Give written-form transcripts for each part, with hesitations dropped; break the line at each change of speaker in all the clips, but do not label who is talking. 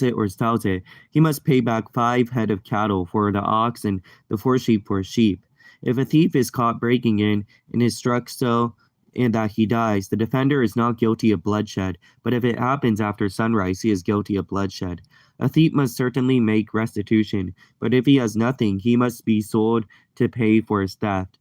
it or sells it, he must pay back 5 head of cattle for the ox and the 4 sheep for sheep. If a thief is caught breaking in and is struck so and that he dies, the defender is not guilty of bloodshed, but if it happens after sunrise, he is guilty of bloodshed. A thief must certainly make restitution, but if he has nothing, he must be sold to pay for his theft.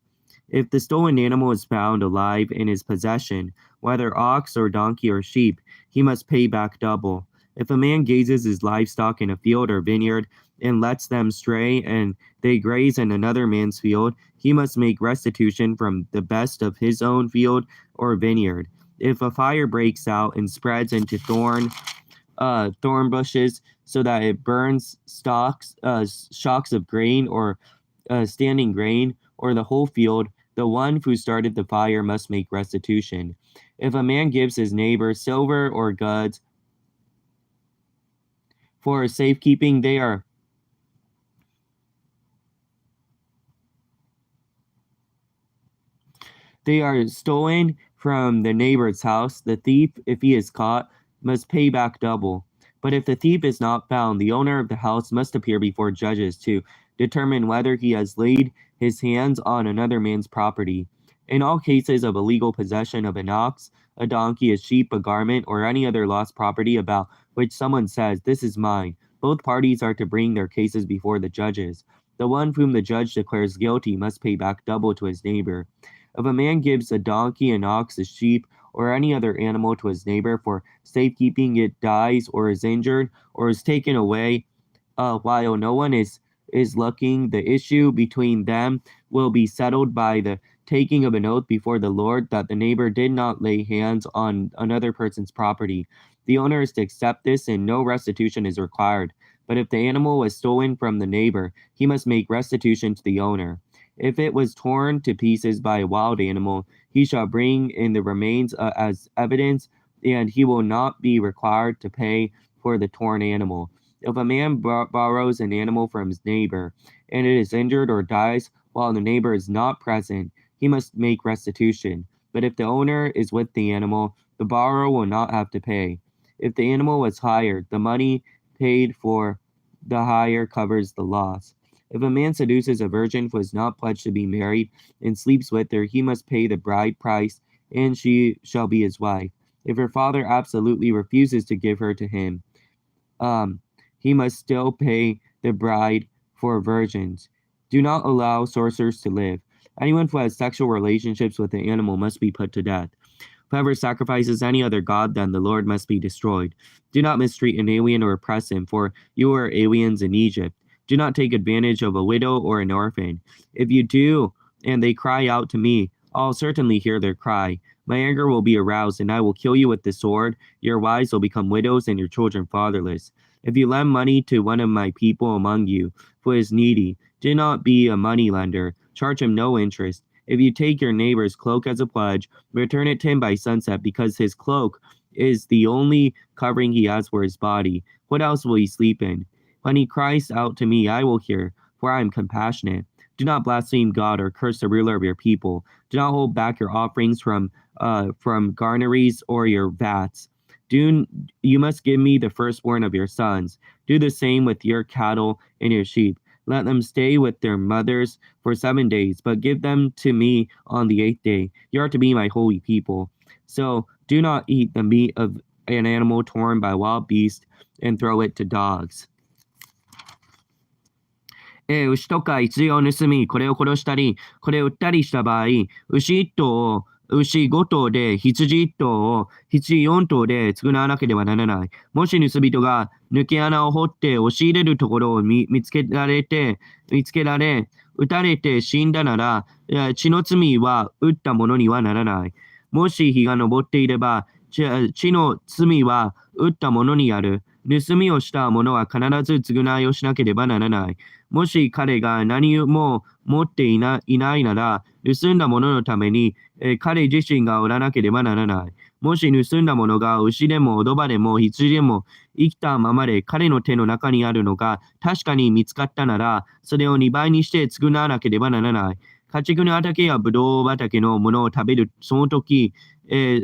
If the stolen animal is found alive in his possession, whether ox or donkey or sheep, he must pay back double. If a man gazes his livestock in a field or vineyard and lets them stray and they graze in another man's field, he must make restitution from the best of his own field or vineyard. If a fire breaks out and spreads into thorn bushes so that it burns shocks of grain or standing grain or the whole field, the one who started the fire must make restitution. If a man gives his neighbor silver or goods for safekeeping, they are stolen from the neighbor's house. The thief, if he is caught, must pay back double. But if the thief is not found, the owner of the house must appear before judges to determine whether he has laid his hands on another man's property. In all cases of illegal possession of an ox, a donkey, a sheep, a garment, or any other lost property about which someone says, "This is mine," both parties are to bring their cases before the judges. The one whom the judge declares guilty must pay back double to his neighbor. If a man gives a donkey, an ox, a sheep, or any other animal to his neighbor for safekeeping, it dies or is injured or is taken away while no one is looking, the issue between them will be settled by the taking of an oath before the Lord that the neighbor did not lay hands on another person's property. The owner is to accept this and no restitution is required. But if the animal was stolen from the neighbor, he must make restitution to the owner. If it was torn to pieces by a wild animal, he shall bring in the remains as evidence, and he will not be required to pay for the torn animal. If a man borrows an animal from his neighbor, and it is injured or dies while the neighbor is not present, he must make restitution. But if the owner is with the animal, the borrower will not have to pay. If the animal was hired, the money paid for the hire covers the loss. If a man seduces a virgin who is not pledged to be married and sleeps with her, he must pay the bride price, and she shall be his wife. If her father absolutely refuses to give her to him, he must still pay the bride for virgins. Do not allow sorcerers to live. Anyone who has sexual relationships with an animal must be put to death. Whoever sacrifices any other god than the Lord must be destroyed. Do not mistreat an alien or oppress him, for you are aliens in Egypt. Do not take advantage of a widow or an orphan. If you do, and they cry out to me, I'll certainly hear their cry. My anger will be aroused, and I will kill you with the sword. Your wives will become widows, and your children fatherless. If you lend money to one of my people among you who is needy, do not be a money lender. Charge him no interest. If you take your neighbor's cloak as a pledge, return it to him by sunset, because his cloak is the only covering he has for his body. What else will he sleep in? When he cries out to me, I will hear, for I am compassionate. Do not blaspheme God or curse the ruler of your people. Do not hold back your offerings from garneries or your vats. You must give me the firstborn of your sons. Do the same with your cattle and your sheep. Let them stay with their mothers for 7 days, but give them to me on the 8th day. You are to be my holy people. So do not eat the meat of an animal torn by wild beasts and throw it to dogs. 牛とか羊を盗み、これを殺したり、これを売ったりした場合、牛1頭を牛5頭で、羊1頭を羊4頭で償わなければならない。もし盗人が抜け穴を掘って押し入れるところを見つけられ、撃たれて死んだなら、血の罪は撃った者にはならない。もし日が昇っていれば、血の罪は撃った者にある。盗みをした者は必ず償いをしなければならない。もし彼が何も持っていないなら、盗んだ者のために、彼自身がおらなければならない。もし盗んだ者が牛でもオドバでも羊でも生きたままで彼の手の中にあるのが確かに見つかったなら、それを2倍にして償わなければならない。家畜の畑やブドウ畑のものを食べるその時、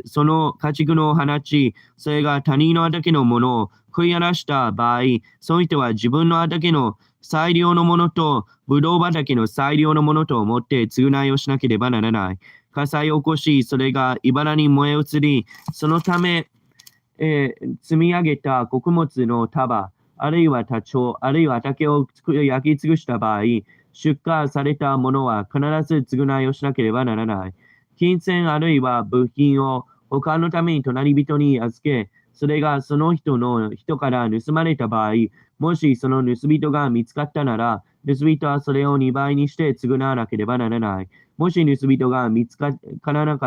その家畜の放ち、それが他人の畑のものを食い荒らした場合、その人は自分の畑の最良のものと、ブドウ畑の最良のものと思って償いをしなければならない。火災を起こし、それが茨に燃え移り、そのため、積み上げた穀物の束、あるいは田町、あるいは畑を焼き尽くした場合、出荷されたものは必ず償いをしなければならない。金銭あるいは部品を他のために隣人に預け、それがその人から盗まれた場合、もしその盗人が見つかったなら、盗人はそれを2倍にして償わなければならない。もし盗人が見つから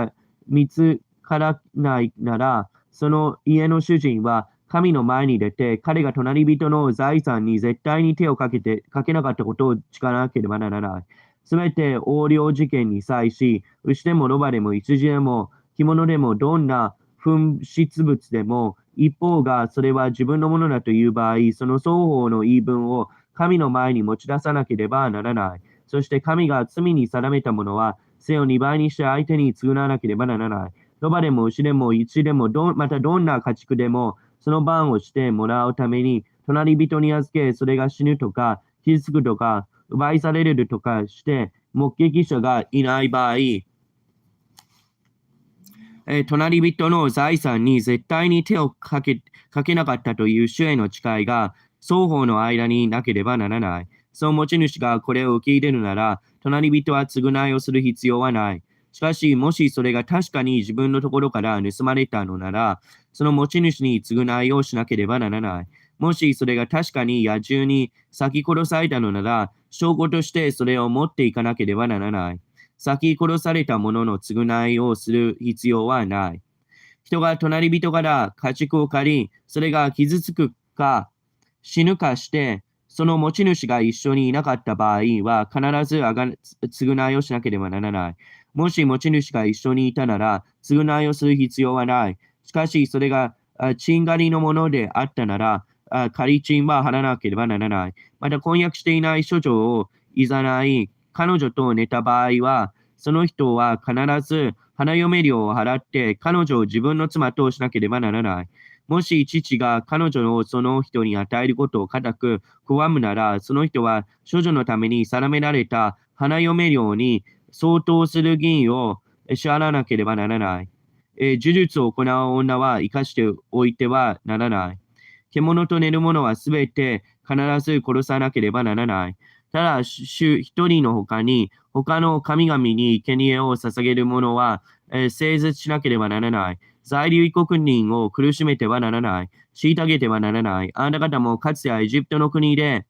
ないなら、その家の主人は神の前に出て、彼が隣人の財産に絶対に手をかけなかったことを誓わなければならない。すべて横領事件に際し、牛でもロバでも羊でも着物でもどんな紛失物でも、一方がそれは自分のものだという場合、その双方の言い分を神の前に持ち出さなければならない。そして神が罪に定めたものは、背を2倍にして相手に償わなければならない。ロバでも牛でも羊でもまたどんな家畜でも、その番をしてもらうために、隣人に預け、それが死ぬとか、傷つくとか、奪いされるとかして、目撃者がいない場合、隣人の財産に絶対に手をかけなかったという主への誓いが双方の間になければならない。その持ち主がこれを受け入れるなら、隣人は償いをする必要はない。しかし、もしそれが確かに自分のところから盗まれたのなら、その持ち主に償いをしなければならない。もしそれが確かに野獣に殺き殺されたのなら、証拠としてそれを持っていかなければならない。殺き殺された者の償いをする必要はない。人が隣人から家畜を借り、それが傷つくか死ぬかして、その持ち主が一緒にいなかった場合は、必ず償いをしなければならない。もし持ち主が一緒にいたなら、償いをする必要はない。しかし、それが賃借りのものであったなら、借り賃は払わなければならない。また、婚約していない処女をいざない、彼女と寝た場合は、その人は必ず花嫁料を払って彼女を自分の妻としなければならない。もし父が彼女をその人に与えることを固く拒むなら、その人は処女のために定められた花嫁料に相当する銀を支払わなければならない。呪術を行う女は生かしておいてはならない。獣と寝る者はすべて必ず殺さなければならない。ただ、主一人の他に、他の神々に生贄を捧げる者は、誠実しなければならない。在留異国人を苦しめてはならない。虐げてはならない。あなた方もかつてはエジプトの国で、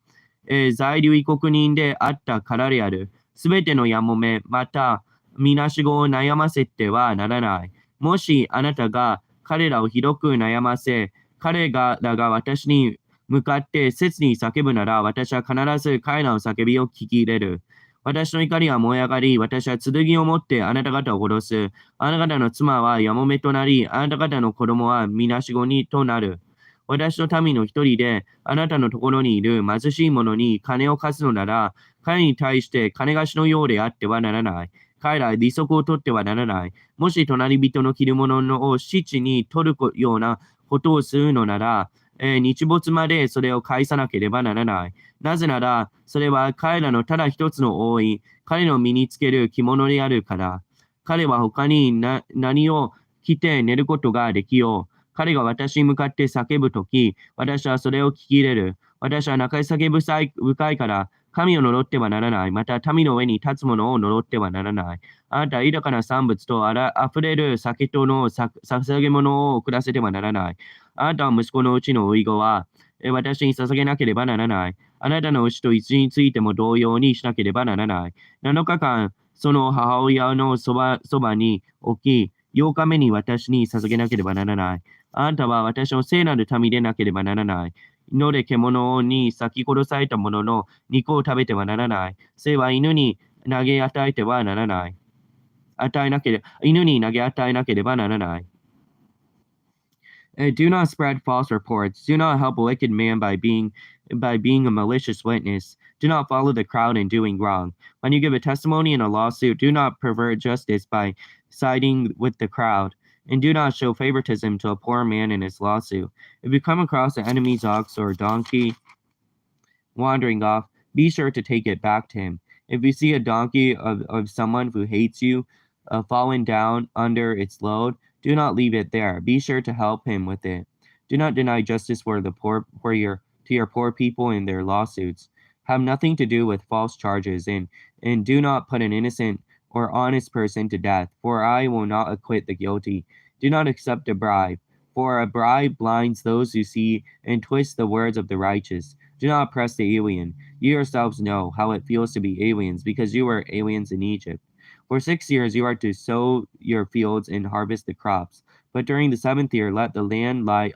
在留異国人であったからである。すべてのやもめ、また、みなしごを悩ませてはならない。もしあなたが彼らをひどく悩ませ、彼らが私に向かって切に叫ぶなら、私は必ず彼らの叫びを聞き入れる。私の怒りは燃え上がり、私は剣を持ってあなた方を殺す。あなた方の妻はやもめとなり、あなた方の子供はみなしごにとなる。私の民の一人で、あなたのところにいる貧しい者に金を貸すのなら、彼に対して金貸しのようであってはならない。彼らは利息を取ってはならない。もし隣人の着るものを七に取るようなことをするのなら、日没までそれを返さなければならない。なぜなら、それは彼らのただ一つの覆い、彼の身につける着物であるから。彼は他に何を着て寝ることができよう。彼が私に向かって叫ぶとき、私はそれを聞き入れる。私は泣き叫ぶ深いから、神を呪ってはならない。また、民の上に立つ者を呪ってはならない。あなたは豊かな産物と溢れる酒との捧げ物を送らせてはならない。あなたは息子のうちの甥子は、私に捧げなければならない。あなたの牛と羊についても同様にしなければならない。7日間、その母親のそばに置き、8日目に私に捧げなければならない。あなたは私の聖なる民でなければならない。野で獣に殺き殺された者の肉を食べてはならない。生は犬に投げ与えてはならない。犬に投げ与えなければならない。Do not spread false reports. Do not help a wicked man by being a malicious witness. Do not follow the crowd in doing wrong. When you give a testimony in a lawsuit, do not pervert justice by siding with the crowd. and do not show favoritism to a poor man in his lawsuit. If you come across an enemy's ox or donkey wandering off, be sure to take it back to him. If you see a donkey of someone who hates you fallen down under its load, do not leave it there. Be sure to help him with it. Do not deny justice to your poor people in their lawsuits. Have nothing to do with false charges, and do not put an innocent or honest person to death, for I will not acquit the guilty. Do not accept a bribe, for a bribe blinds those who see and twists the words of the righteous. Do not oppress the alien. You yourselves know how it feels to be aliens, because you were aliens in Egypt. For 6 years you are to sow your fields and harvest the crops. But during the 7th year let the land lie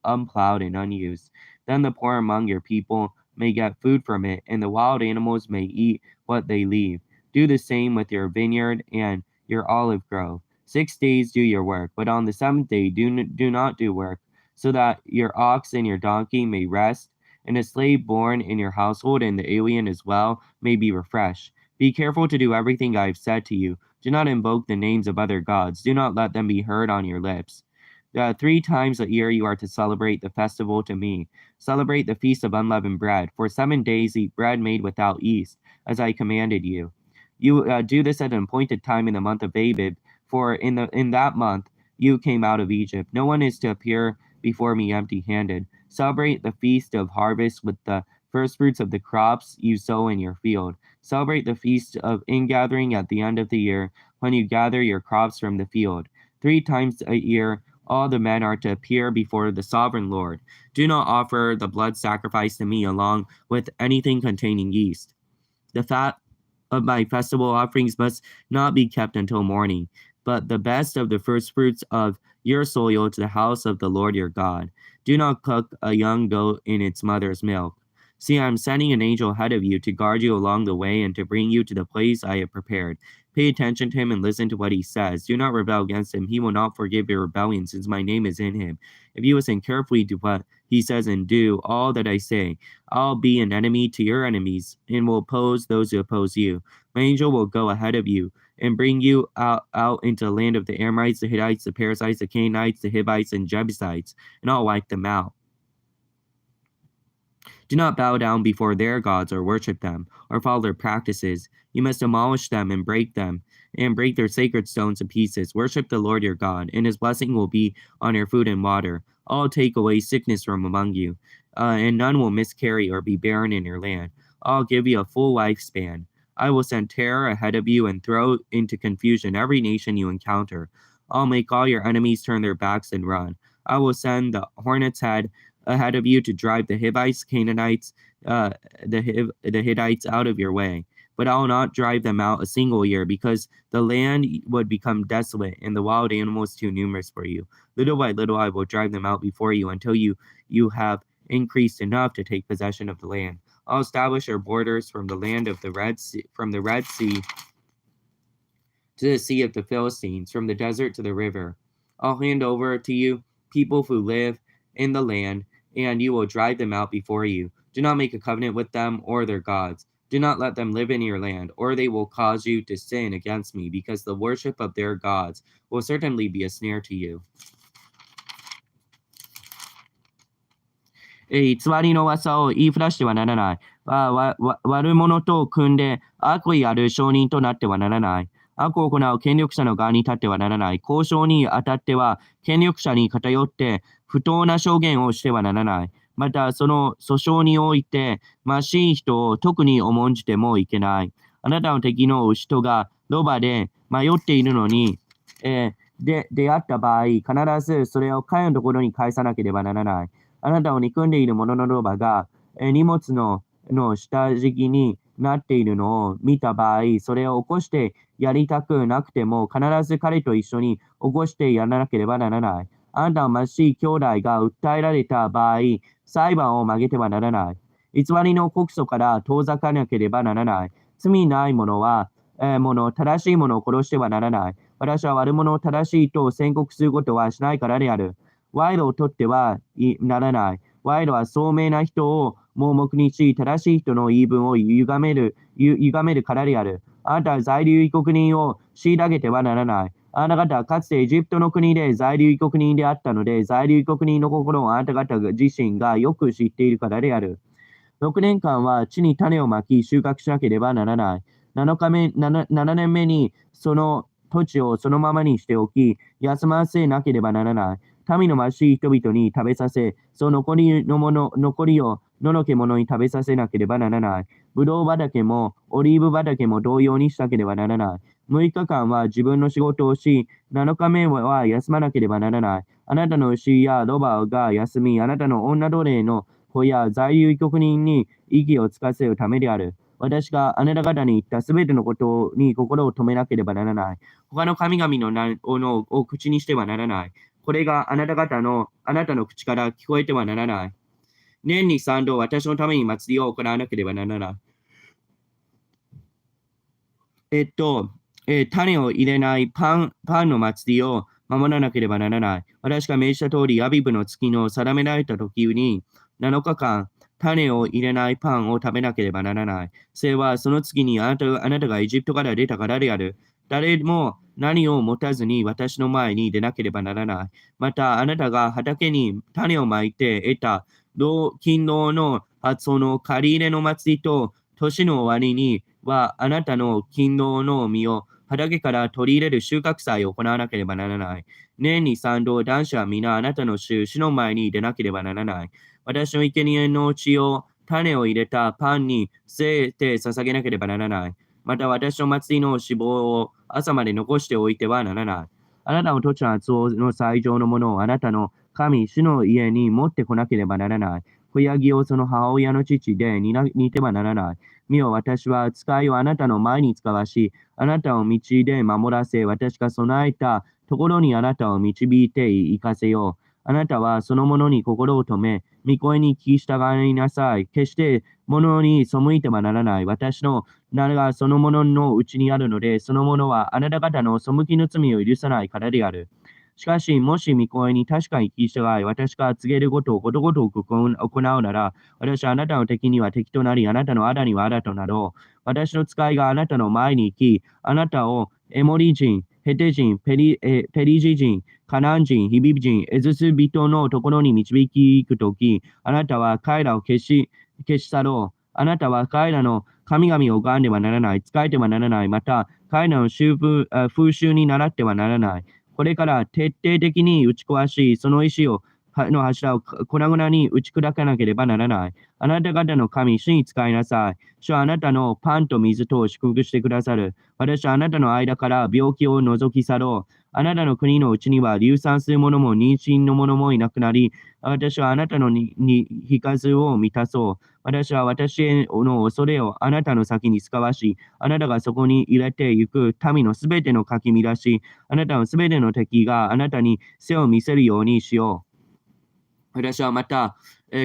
unplowed and unused. Then the poor among your people may get food from it, and the wild animals may eat what they leave. Do the same with your vineyard and your olive grove. 6 days do your work, but on the 7th day do not do work, so that your ox and your donkey may rest, and a slave born in your household and the alien as well may be refreshed. Be careful to do everything I have said to you. Do not invoke the names of other gods. Do not let them be heard on your lips. 3 times a year you are to celebrate the festival to me. Celebrate the feast of unleavened bread. For 7 days eat bread made without yeast, as I commanded you. You do this at an appointed time in the month of Abib, for in that month you came out of Egypt. No one is to appear before me empty-handed. Celebrate the feast of harvest with the first fruits of the crops you sow in your field. Celebrate the feast of ingathering at the end of the year, when you gather your crops from the field. 3 times a year all the men are to appear before the sovereign Lord. Do not offer the blood sacrifice to me along with anything containing yeast. The fat of my festival offerings must not be kept until morning, but the best of the first fruits of your soil to the house of the Lord your God. Do not cook a young goat in its mother's milk. See, I am sending an angel ahead of you to guard you along the way and to bring you to the place I have prepared. Pay attention to him and listen to what he says. Do not rebel against him. He will not forgive your rebellion, since my name is in him. If you listen carefully to what he says and do all that I say, I'll be an enemy to your enemies and will oppose those who oppose you. My angel will go ahead of you and bring you out into the land of the Amorites, the Hittites, the Perizzites, the Canaanites, the Hivites, and Jebusites, and I'll wipe them out. Do not bow down before their gods or worship them or follow their practices. You must demolish them and break their sacred stones to pieces. Worship the Lord your God, and his blessing will be on your food and water. I'll take away sickness from among you, and none will miscarry or be barren in your land. I'll give you a full lifespan. I will send terror ahead of you and throw into confusion every nation you encounter. I'll make all your enemies turn their backs and run. I will send the hornet's head ahead of you to drive the Hivites, Canaanites, the Hittites out of your way. But I will not drive them out a single year, because the land would become desolate and the wild animals too numerous for you. Little by little I will drive them out before you until you have increased enough to take possession of the land. I'll establish your borders from the land of the Red Sea, from the Red Sea to the Sea of the Philistines, from the desert to the river. I'll hand over to you people who live in the land, and you will drive them out before you. Do not make a covenant with them or their gods. Do not let them live in your land, or they will cause you to sin against me, because the worship of their gods will certainly be a snare to you. 偽りの噂を言いふらしてはならない。悪者と組んで悪意ある証人となってはならない。悪を行う権力者の側に立ってはならない。交渉にあたっては権力者に偏って不当な証言をしてはならない。またその訴訟において貧しい人を特に重んじてもいけない。あなたの敵の人がロバで迷っているのに、出会った場合、必ずそれを彼のところに返さなければならない。あなたを憎んでいる者のロバが荷物の下敷きになっているのを見た場合、それを起こしてやりたくなくても必ず彼と一緒に起こしてやらなければならない。あなたの貧しい兄弟が訴えられた場合、裁判を曲げてはならない。偽りの告訴から遠ざかなければならない。罪ない者は、正しい者を殺してはならない。私は悪者を正しいと宣告することはしないからである。賄賂を取ってはならない。賄賂は聡明な人を盲目にし、正しい人の言い分を歪めるからである。あなたは在留異国人を虐げてはならない。あなた方はかつてエジプトの国で在留異国人であったので、在留異国人の心をあなた方自身がよく知っているからである。6年間は地に種をまき収穫しなければならない。7年目にその土地をそのままにしておき、休ませなければならない。民の貧しい人々に食べさせ、その残りを野の獣に食べさせなければならない。ぶどう畑もオリーブ畑も同様にしなければならない。6日間は自分の仕事をし、7日目は休まなければならない。あなたの牛やロバが休み、あなたの女奴隷の子や在留異国人に息をつかせるためである。私があなた方に言ったすべてのことに心を止めなければならない。他の神々を口にしてはならない。これがあなたの口から聞こえてはならない。年に3度私のために祭りを行わなければならない。種を入れないパンの祭りを守らなければならない。私が命じた通り、アビブの月の定められた時に、7日間、種を入れないパンを食べなければならない。それはその次にあなたがエジプトから出たからである。誰も何を持たずに私の前に出なければならない。また、あなたが畑に種をまいて得た勤労の発音の借り入れの祭りと、年の終わりにはあなたの勤労の実を畑から取り入れる収穫祭を行わなければならない。年に3度、男子は皆あなたの主の前に出なければならない。私の生贄の血を種を入れたパンに据えて捧げなければならない。また私の祭りの脂肪を朝まで残しておいてはならない。あなたの土地の厚尾の最上のものをあなたの神、主の家に持ってこなければならない。子ヤギをその母親の父で似てはならない。見よ、私は使いをあなたの前に使わし、あなたを道で守らせ、私が備えたところにあなたを導いて行かせよう。あなたはそのものに心を止め、御声に聞き従いなさい。決して物に背いてはならない。私の名がそのもののうちにあるので、そのものはあなた方の背きの罪を許さないからである。しかし、もし御声に確かに聞き従い、私が告げることをことごとく行うなら、私はあなたの敵には敵となり、あなたの仇には仇となろう。私の使いがあなたの前に行き、あなたをエモリ人、ヘテ人、ペリジ人、カナン人、ヒビ人、エズス人のところに導くとき、あなたは彼らを消し去ろう。あなたは彼らの神々を拝んではならない、仕えてはならない、また彼らの風習に倣ってはならない。これから徹底的に打ち壊し、その石の柱を粉々に打ち砕かなければならない。あなた方の神、主に使いなさい。主はあなたのパンと水と祝福してくださる。私はあなたの間から病気を除き去ろう。あなたの国のうちには流産する者も妊娠の者もいなくなり、私はあなたの日数を満たそう。私は私への恐れをあなたの先に使わし、あなたがそこに入れてゆく民のすべてのかき乱し、あなたのすべての敵があなたに背を見せるようにしよう。私はまた、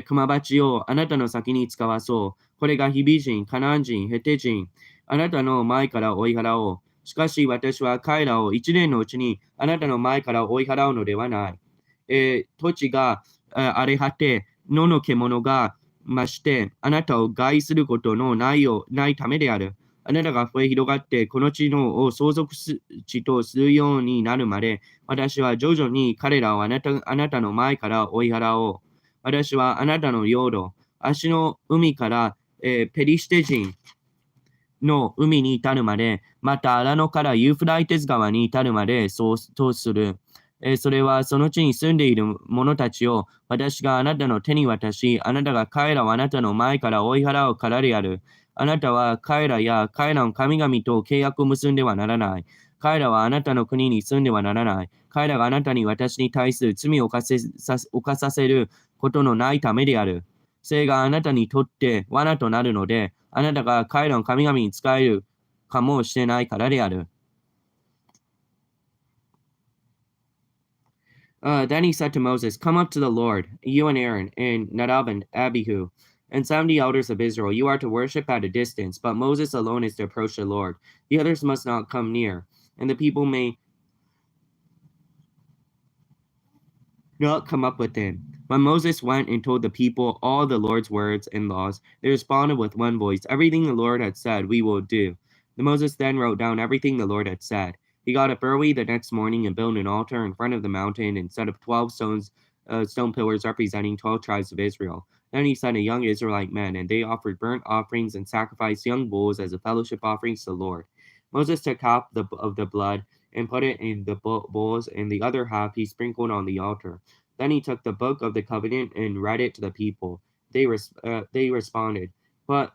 熊鉢をあなたの先に使わそう。これがヒビ人、カナン人、ヘテ人、あなたの前から追い払おう。しかし私は彼らを一年のうちにあなたの前から追い払うのではない。土地が荒れ果て、野の獣が増して、あなたを害することのないためである。あなたが増え広がって、この地を相続地とするようになるまで、私は徐々に彼らをあなたの前から追い払おう。私はあなたの領土、足の海から、ペリシテ人の海に至るまで、またアラノからユーフライテス川に至るまでそうする。それはその地に住んでいる者たちを私があなたの手に渡し、あなたが彼らをあなたの前から追い払うからである。あなたは彼らや彼らの神々と契約を結んではならない。彼らはあなたの国に住んではならない。彼らがあなたに私に対する罪を犯させることのないためである。それがあなたにとって罠となるので、あなたが彼らの神々に仕えるかもしれないからである。Then he said to Moses, Come up to the Lord, you and Aaron, and Nadab and Abihu, and 70 elders of Israel. You are to worship at a distance, but Moses alone is to approach the Lord. The others must not come near, and the people may not come up with him. When Moses went and told the people all the Lord's words and laws, they responded with one voice, Everything the Lord had said, we will do. Moses then wrote down everything the Lord had said. He got up early the next morning and built an altar in front of the mountain and set up 12 stone pillars representing 12 tribes of Israel. Then he sent a young Israelite men, and they offered burnt offerings and sacrificed young bulls as a fellowship offering to the Lord. Moses took half of the blood and put it in the bowls, and the other half he sprinkled on the altar. Then he took the book of the covenant and read it to the people. They responded, "But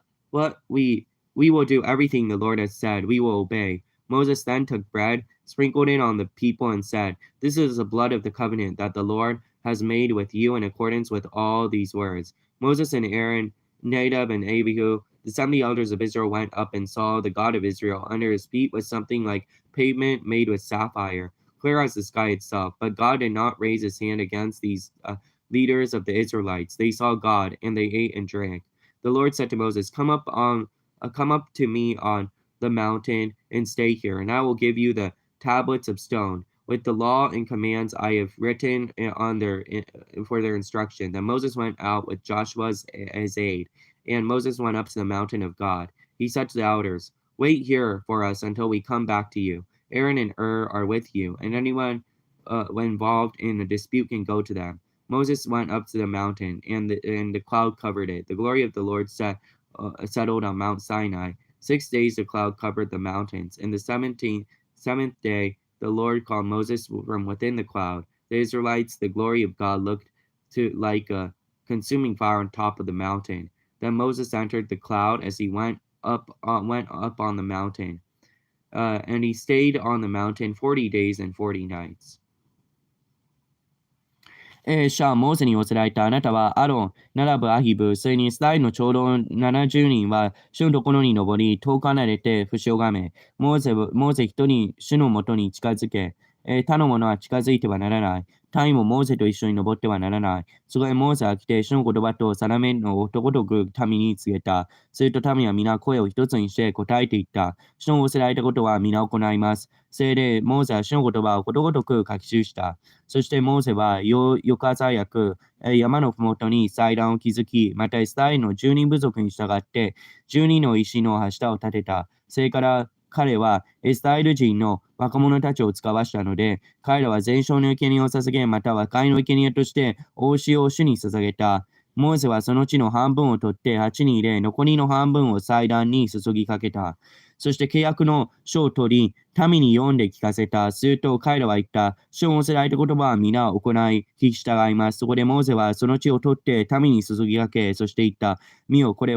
we will do everything the Lord has said. We will obey." Moses then took bread, sprinkled it on the people, and said, "This is the blood of the covenant that the Lord has made with you in accordance with all these words." Moses and Aaron, Nadab and Abihu, the 70 elders of Israel, went up and saw the God of Israel. Under his feet was something like pavement made with sapphire, clear as the sky itself. But God did not raise his hand against these leaders of the Israelites. They saw God, and they ate and drank. The Lord said to Moses, come up to me on the mountain and stay here, and I will give you the tablets of stone with the law and commands I have written for their instruction. Then Moses went out with Joshua as aide, and Moses went up to the mountain of God. He said to the elders, wait here for us until we come back to you. Aaron and are with you, and anyone involved in a dispute can go to them. Moses went up to the mountain, and the cloud covered it. The glory of the Lord settled on Mount Sinai. 6 days the cloud covered the mountains. In the seventh day, the Lord called Moses from within the cloud. The Israelites, the glory of God looked like a consuming fire on top of the mountain. Then Moses entered the cloud as he went up on the mountain. And he stayed on the mountain 40 days and 40 nights.
シャア、モーセに仰せられたあなたはアロン、ナダブ、アヒブ、それにイスラエルの長老70人は主のところに登り、遠く離れて節をがめ、モーセ一人主のもとに近づけ、他の者は近づいてはならない。民もモーセと一緒に登ってはならない。そこへモーセは来て、主の言葉と定めのことごとく民に告げた。すると民は皆声を一つにして答えていった。主の仰せられたことは皆行います。それでモーセは主の言葉をことごとく書き記した。そしてモーセは翌朝早く山のふもとに祭壇を築き、またイスラエルの10人部族に従って12の石の柱を立てた。それから彼はイスラエル人の若者たちを使わしたので、彼らは全焼の生贄を捧げ、また和解の生贄として大塩を主に捧げた。モーセはその地の半分を取って鉢に入れ、残りの半分を祭壇に注ぎかけた。そして契約の書を取り、民に読んで聞かせた。すると彼らは言った。主を仰せられた言葉は皆行い、聞き従います。そこでモーセはその地を取って民に注ぎかけ、そして言った。見よ、これ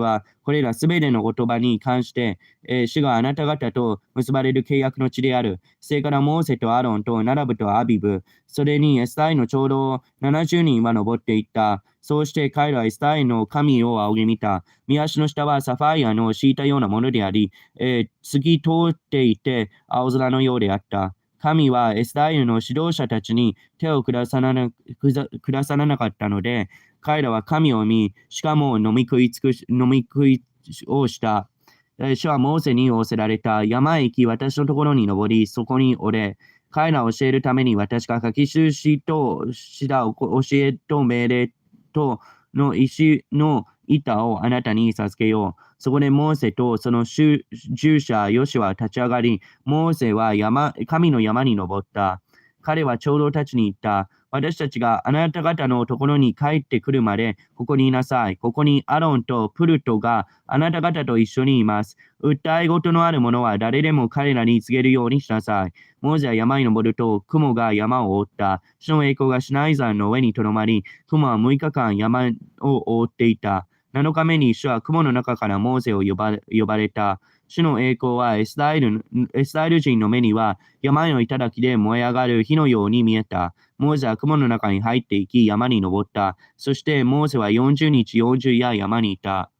らすべての言葉に関して、主があなた方と結ばれる契約の地である。それからモーセとアロンとナダブとアビブ、それにイスラエルの長老70人は登っていった。そうして彼らはイスラエルの神を仰ぎ見た。見足の下はサファイアの敷いたようなものであり、透き通っていて青空のようであった。神はイスラエルの指導者たちに手を下さらなかったので、彼らは神を見、しかも飲み食いをした。主はモーセに仰せられた。山へ行き、私のところに登り、そこにおれ。彼らを教えるために私が書き記した教えと命令との石の板をあなたに授けよう。そこでモーセとその従者ヨシュは立ち上がり、モーセは神の山に登った。彼は長老たちに言った。私たちがあなた方のところに帰ってくるまでここにいなさい。ここにアロンとプルトがあなた方と一緒にいます。訴え事のある者は誰でも彼らに告げるようにしなさい。モーセは山に登ると雲が山を覆った。主の栄光がシナイ山の上にとどまり、雲は6日間山を覆っていた。7日目に主は雲の中からモーセを呼ばれた。主の栄光はイスラエル人の目には山の頂で燃え上がる火のように見えた。モーセは雲の中に入っていき山に登った。そしてモーセは40日40夜山にいた。